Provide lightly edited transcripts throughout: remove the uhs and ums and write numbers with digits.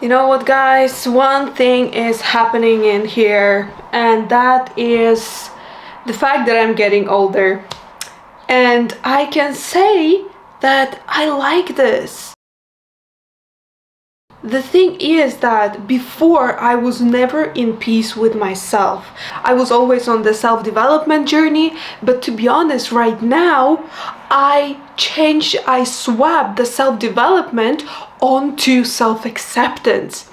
You know what, guys? One thing is happening in here, and that is the fact that I'm getting older. And I can say that I like this. The thing is that before I was never in peace with myself. I was always on the self-development journey, but to be honest, right now, I swapped the self-development onto self-acceptance.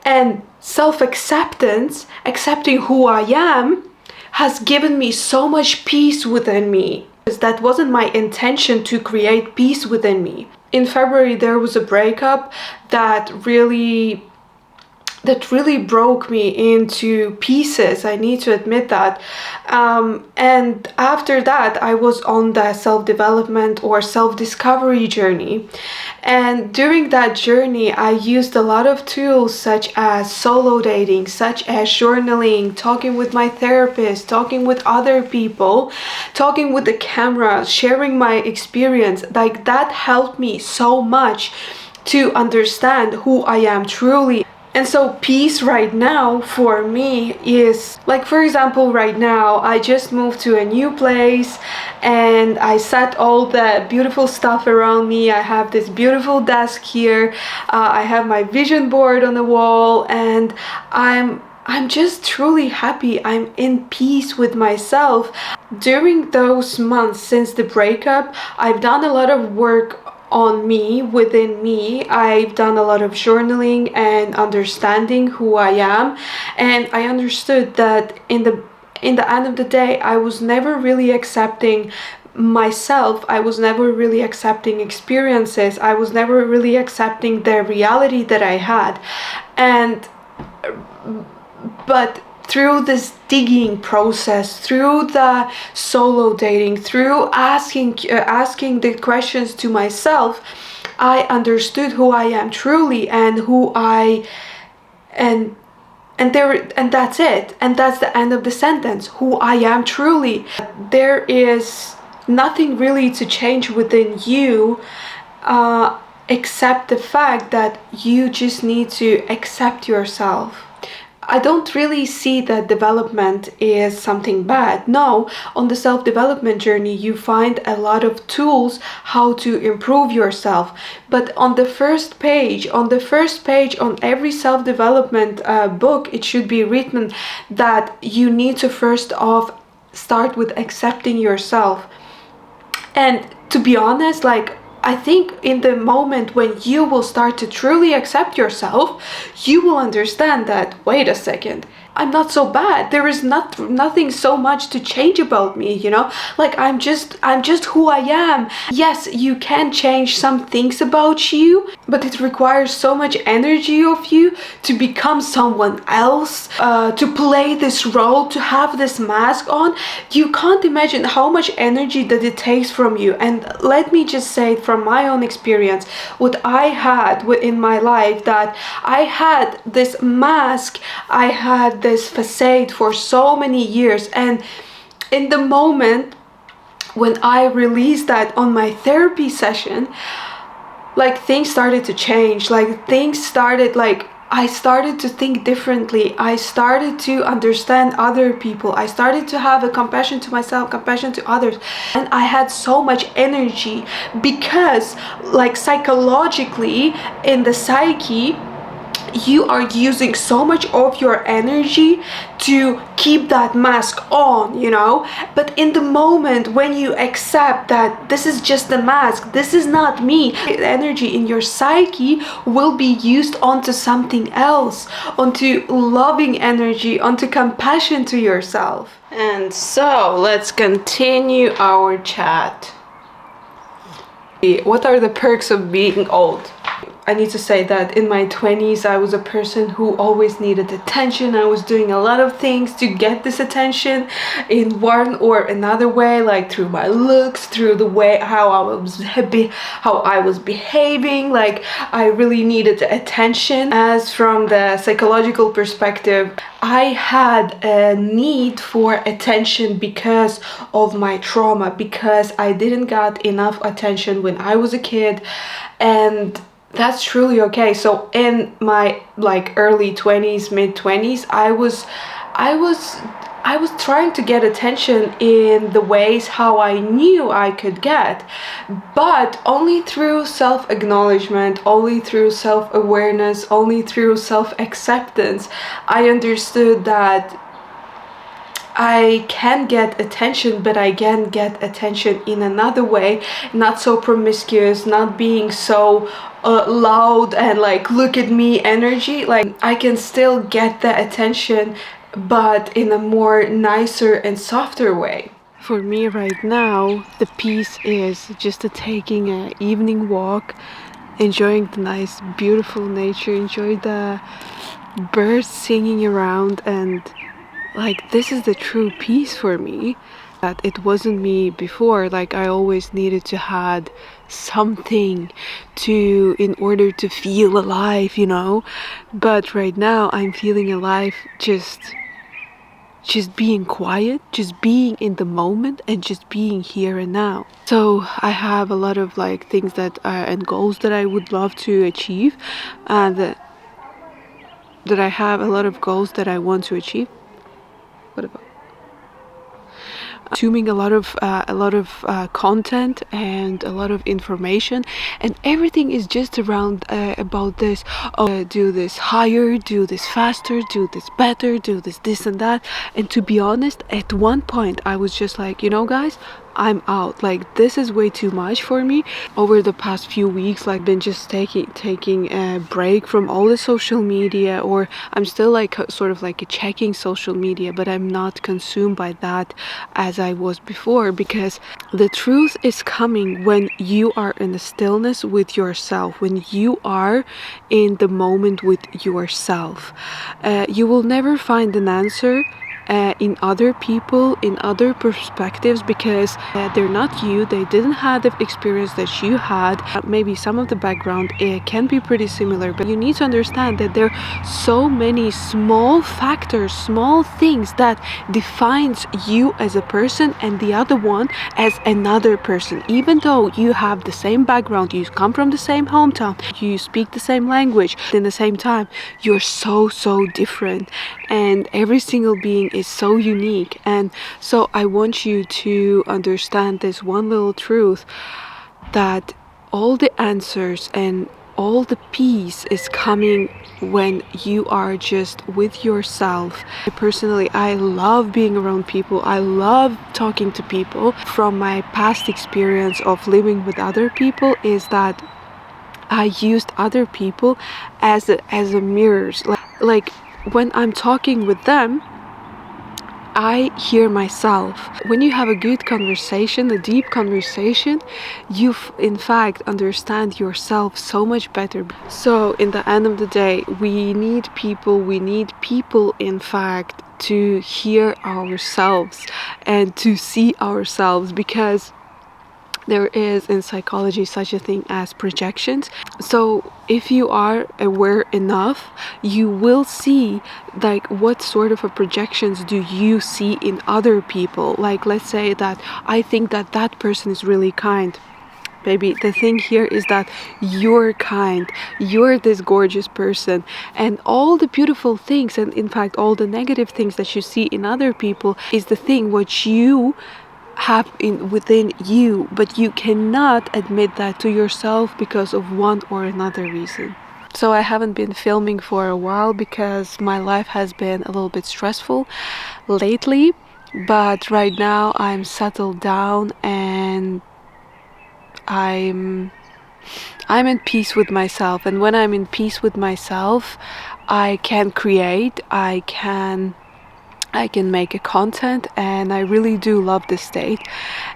And self-acceptance, accepting who I am, has given me so much peace within me. That wasn't my intention to create peace within me. In February, there was a breakup that really broke me into pieces. I need to admit that. And after that, I was on the self-development or self-discovery journey. And during that journey, I used a lot of tools such as solo dating, such as journaling, talking with my therapist, talking with other people, talking with the camera, sharing my experience. Like, that helped me so much to understand who I am truly. And so peace right now for me is, like, for example, right now I just moved to a new place and I set all the beautiful stuff around me. I have this beautiful desk here. I have my vision board on the wall, and I'm just truly happy. I'm in peace with myself. During those months since the breakup, I've done a lot of work on me, within me. I've done a lot of journaling and understanding who I am, and I understood that in the end of the day, I was never really accepting myself. I was never really accepting experiences. I was never really accepting the reality that I had. But through this digging process, through the solo dating, through asking the questions to myself, I understood who I am truly, and that's it. And that's the end of the sentence. Who I am truly. There is nothing really to change within you, except the fact that you just need to accept yourself. I don't really see that development is something bad. No, on the self-development journey, you find a lot of tools how to improve yourself. But on the first page, on every self-development book, it should be written that you need to first off start with accepting yourself. And to be honest, like, I think in the moment when you will start to truly accept yourself, you will understand that, wait a second, I'm not so bad. There is nothing so much to change about me, you know? Like, I'm just who I am. Yes, you can change some things about you, but it requires so much energy of you to become someone else, to play this role, to have this mask on. You can't imagine how much energy that it takes from you. And let me just say from my own experience, what I had in my life, that I had this mask, I had this facade for so many years, and in the moment when I released that on my therapy session, like, things started to change. I started to think differently. I started to understand other people. I started to have a compassion to myself, compassion to others. And I had so much energy because, like, psychologically, in the psyche, you are using so much of your energy to keep that mask on, you know? But in the moment when you accept that this is just a mask, this is not me, the energy in your psyche will be used onto something else, onto loving energy, onto compassion to yourself. And so let's continue our chat. What are the perks of being old? I need to say that in my 20s, I was a person who always needed attention. I was doing a lot of things to get this attention in one or another way, like through my looks, through the way how I was behaving. Like, I really needed attention. As from the psychological perspective, I had a need for attention because of my trauma, because I didn't get enough attention when I was a kid. And That's truly okay. So in my like early 20s, mid 20s, I was I was trying to get attention in the ways how I knew I could get, but only through self-acknowledgement, only through self-awareness, only through self-acceptance. I understood that I can get attention, but I can get attention in another way, not so promiscuous, not being so loud and like look at me energy. Like I can still get the attention, but in a more nicer and softer way. For me right now, the peace is just taking an evening walk, enjoying the nice, beautiful nature, enjoy the birds singing around, and like this is the true peace for me. That it wasn't me before. Like I always needed to had something to in order to feel alive, you know. But right now I'm feeling alive just being quiet, just being in the moment, and just being here and now. So I have a lot of like things that and goals that I would love to achieve, and that I have a lot of goals that I want to achieve. What about consuming a lot of content and a lot of information, and everything is just around about this. Oh, do this higher, do this faster, do this better, do this and that. And to be honest, at one point I was just like, you know guys, I'm out. Like this is way too much for me. Over the past few weeks, like been just taking a break from all the social media, or I'm still like sort of like checking social media, but I'm not consumed by that as I was before, because the truth is coming when you are in the stillness with yourself, when you are in the moment with yourself. You will never find an answer in other people, in other perspectives, because they're not you, they didn't have the experience that you had. Maybe some of the background can be pretty similar, but you need to understand that there are so many small factors, small things that defines you as a person and the other one as another person. Even though you have the same background, you come from the same hometown, you speak the same language, in the same time you're so different, and every single being is so unique. And so I want you to understand this one little truth, that all the answers and all the peace is coming when you are just with yourself. Personally, I love being around people. I love talking to people. From my past experience of living with other people is that I used other people as a mirrors. Like when I'm talking with them, I hear myself. When you have a good conversation, a deep conversation, you in fact understand yourself so much better. So in the end of the day, we need people in fact to hear ourselves and to see ourselves, because there is in psychology such a thing as projections. So if you are aware enough, you will see like what sort of a projections do you see in other people. Like let's say that I think that that person is really kind. Baby, the thing here is that you're kind, you're this gorgeous person, and all the beautiful things, and in fact all the negative things that you see in other people is the thing what you have within you, but you cannot admit that to yourself because of one or another reason. So I haven't been filming for a while because my life has been a little bit stressful lately, but right now I'm settled down and I'm in peace with myself. And when I'm in peace with myself, I can create, I can make a content, and I really do love this state.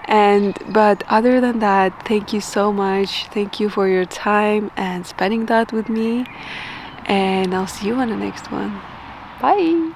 But other than that, thank you so much. Thank you for your time and spending that with me, and I'll see you on the next one. Bye.